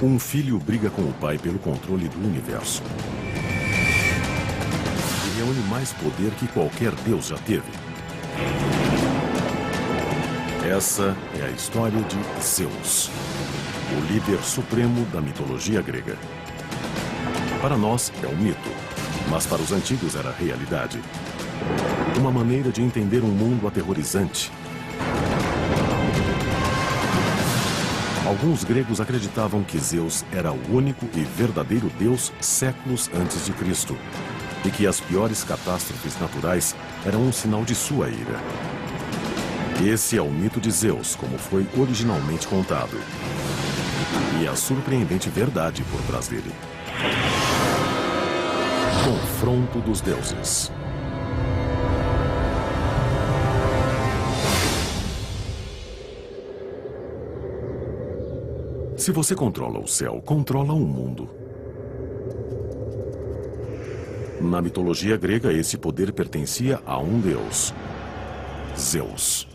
Um filho briga com o pai pelo controle do universo. E reúne mais poder que qualquer deus já teve. Essa é a história de Zeus, o líder supremo da mitologia grega. Para nós é um mito, mas para os antigos era realidade. Uma maneira de entender um mundo aterrorizante. Alguns gregos acreditavam que Zeus era o único e verdadeiro deus séculos antes de Cristo, e que as piores catástrofes naturais eram um sinal de sua ira. Esse é o mito de Zeus, como foi originalmente contado. E a surpreendente verdade por trás dele. Confronto dos deuses. Se você controla o céu, controla o mundo. Na mitologia grega, esse poder pertencia a um deus, Zeus.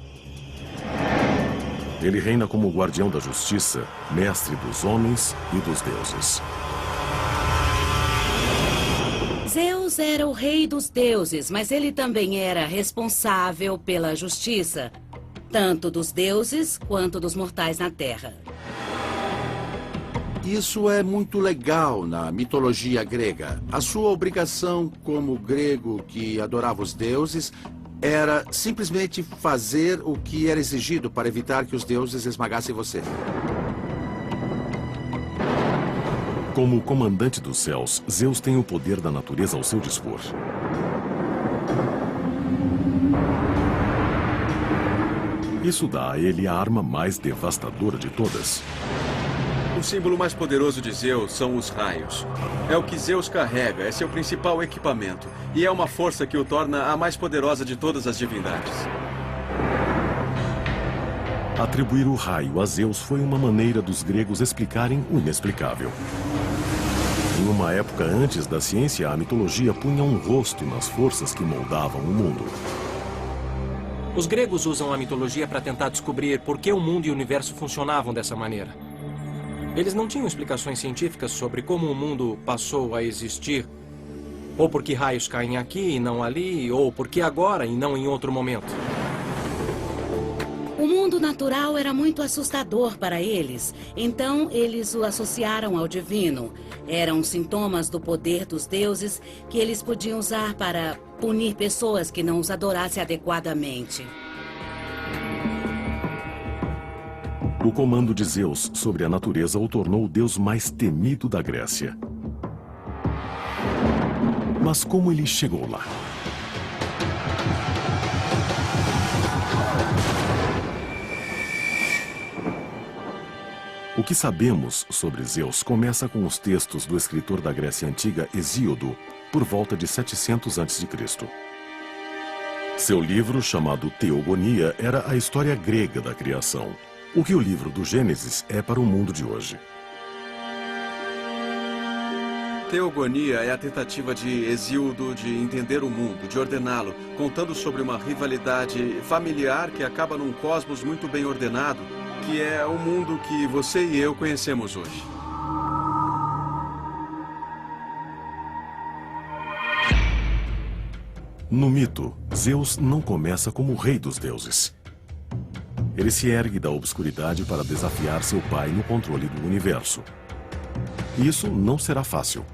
Ele reina como guardião da justiça, mestre dos homens e dos deuses. Zeus era o rei dos deuses, mas ele também era responsável pela justiça, tanto dos deuses quanto dos mortais na Terra. Isso é muito legal na mitologia grega. A sua obrigação como grego que adorava os deuses era simplesmente fazer o que era exigido para evitar que os deuses esmagassem você. Como comandante dos céus, Zeus tem o poder da natureza ao seu dispor. Isso dá a ele a arma mais devastadora de todas. O símbolo mais poderoso de Zeus são os raios. É o que Zeus carrega, é seu principal equipamento. E é uma força que o torna a mais poderosa de todas as divindades. Atribuir o raio a Zeus foi uma maneira dos gregos explicarem o inexplicável. Em uma época antes da ciência, a mitologia punha um rosto nas forças que moldavam o mundo. Os gregos usam a mitologia para tentar descobrir por que o mundo e o universo funcionavam dessa maneira. Eles não tinham explicações científicas sobre como o mundo passou a existir, ou por que raios caem aqui e não ali, ou por que agora e não em outro momento. O mundo natural era muito assustador para eles, então eles o associaram ao divino. Eram sintomas do poder dos deuses que eles podiam usar para punir pessoas que não os adorassem adequadamente. O comando de Zeus sobre a natureza o tornou o deus mais temido da Grécia. Mas como ele chegou lá? O que sabemos sobre Zeus começa com os textos do escritor da Grécia Antiga, Hesíodo, por volta de 700 a.C. Seu livro, chamado Teogonia, era a história grega da criação. O que o livro do Gênesis é para o mundo de hoje. Teogonia é a tentativa de Hesíodo de entender o mundo, de ordená-lo, contando sobre uma rivalidade familiar que acaba num cosmos muito bem ordenado, que é o mundo que você e eu conhecemos hoje. No mito, Zeus não começa como o rei dos deuses. Ele se ergue da obscuridade para desafiar seu pai no controle do universo. Isso não será fácil.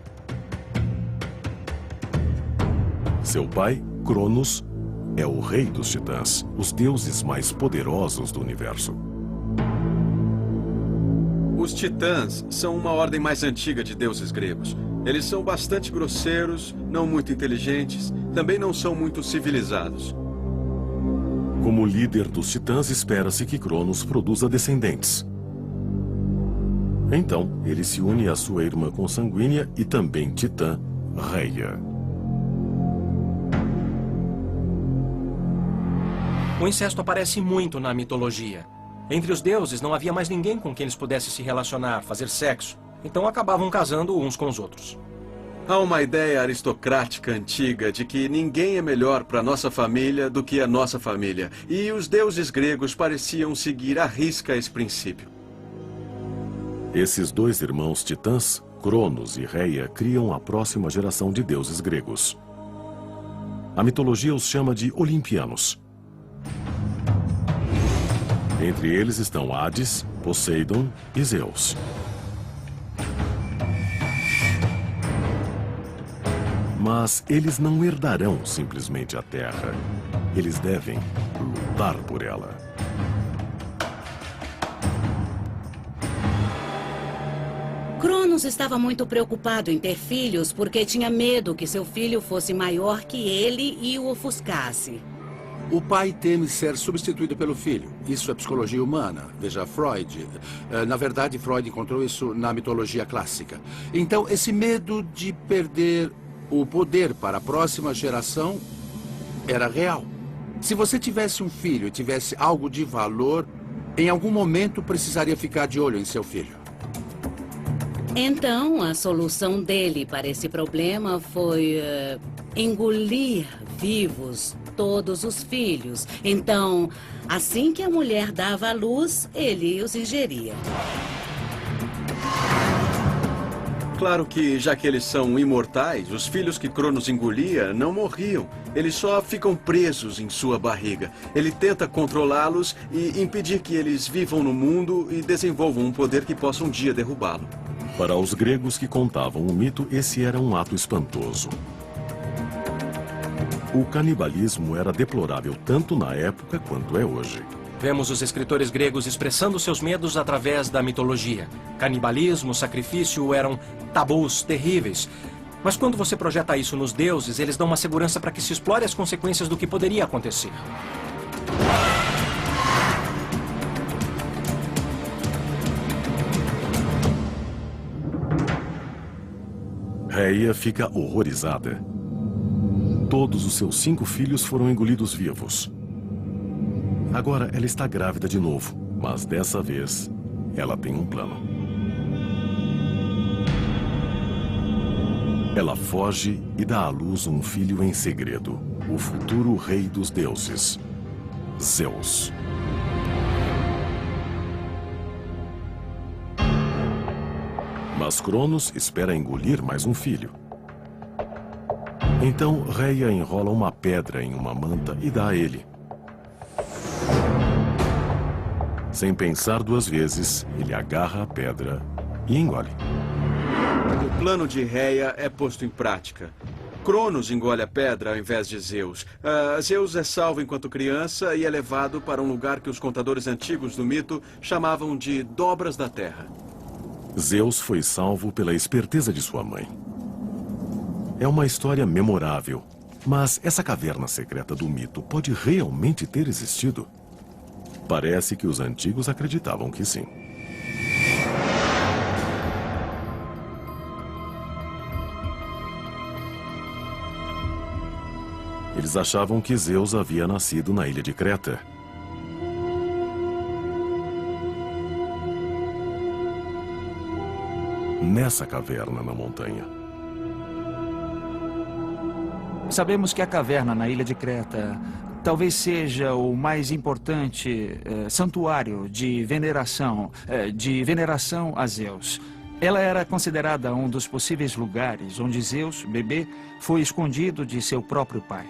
Seu pai, Cronos, é o rei dos titãs, os deuses mais poderosos do universo. Os titãs são uma ordem mais antiga de deuses gregos. Eles são bastante grosseiros, não muito inteligentes, também não são muito civilizados. Como líder dos titãs, espera-se que Cronos produza descendentes. Então, ele se une à sua irmã consanguínea e também titã, Reia. O incesto aparece muito na mitologia. Entre os deuses não havia mais ninguém com quem eles pudessem se relacionar, fazer sexo. Então acabavam casando uns com os outros. Há uma ideia aristocrática antiga de que ninguém é melhor para nossa família do que a nossa família. E os deuses gregos pareciam seguir à risca esse princípio. Esses dois irmãos titãs, Cronos e Reia, criam a próxima geração de deuses gregos. A mitologia os chama de olimpianos. Entre eles estão Hades, Poseidon e Zeus. Mas eles não herdarão simplesmente a Terra. Eles devem lutar por ela. Cronos estava muito preocupado em ter filhos porque tinha medo que seu filho fosse maior que ele e o ofuscasse. O pai teme ser substituído pelo filho. Isso é psicologia humana. Veja Freud. Na verdade, Freud encontrou isso na mitologia clássica. Então, esse medo de perder o poder para a próxima geração era real. Se você tivesse um filho e tivesse algo de valor, em algum momento precisaria ficar de olho em seu filho. Então, a solução dele para esse problema foi engolir vivos todos os filhos. Então, assim que a mulher dava à luz, ele os ingeria. Claro que, já que eles são imortais, os filhos que Cronos engolia não morriam. Eles só ficam presos em sua barriga. Ele tenta controlá-los e impedir que eles vivam no mundo e desenvolvam um poder que possa um dia derrubá-lo. Para os gregos que contavam o mito, esse era um ato espantoso. O canibalismo era deplorável tanto na época quanto é hoje. Vemos os escritores gregos expressando seus medos através da mitologia. Canibalismo, sacrifício eram tabus terríveis. Mas quando você projeta isso nos deuses, eles dão uma segurança para que se explore as consequências do que poderia acontecer. Reia fica horrorizada. Todos os seus 5 filhos foram engolidos vivos. Agora ela está grávida de novo, mas dessa vez ela tem um plano. Ela foge e dá à luz um filho em segredo, o futuro rei dos deuses, Zeus. Mas Cronos espera engolir mais um filho. Então Reia enrola uma pedra em uma manta e dá a ele. Sem pensar 2 vezes, ele agarra a pedra e engole. O plano de Reia é posto em prática. Cronos engole a pedra ao invés de Zeus. Zeus é salvo enquanto criança e é levado para um lugar que os contadores antigos do mito chamavam de Dobras da Terra. Zeus foi salvo pela esperteza de sua mãe. É uma história memorável, mas essa caverna secreta do mito pode realmente ter existido? Parece que os antigos acreditavam que sim. Eles achavam que Zeus havia nascido na ilha de Creta. Nessa caverna na montanha. Sabemos que a caverna na ilha de Creta talvez seja o mais importante santuário de veneração a Zeus. Ela era considerada um dos possíveis lugares onde Zeus, bebê, foi escondido de seu próprio pai.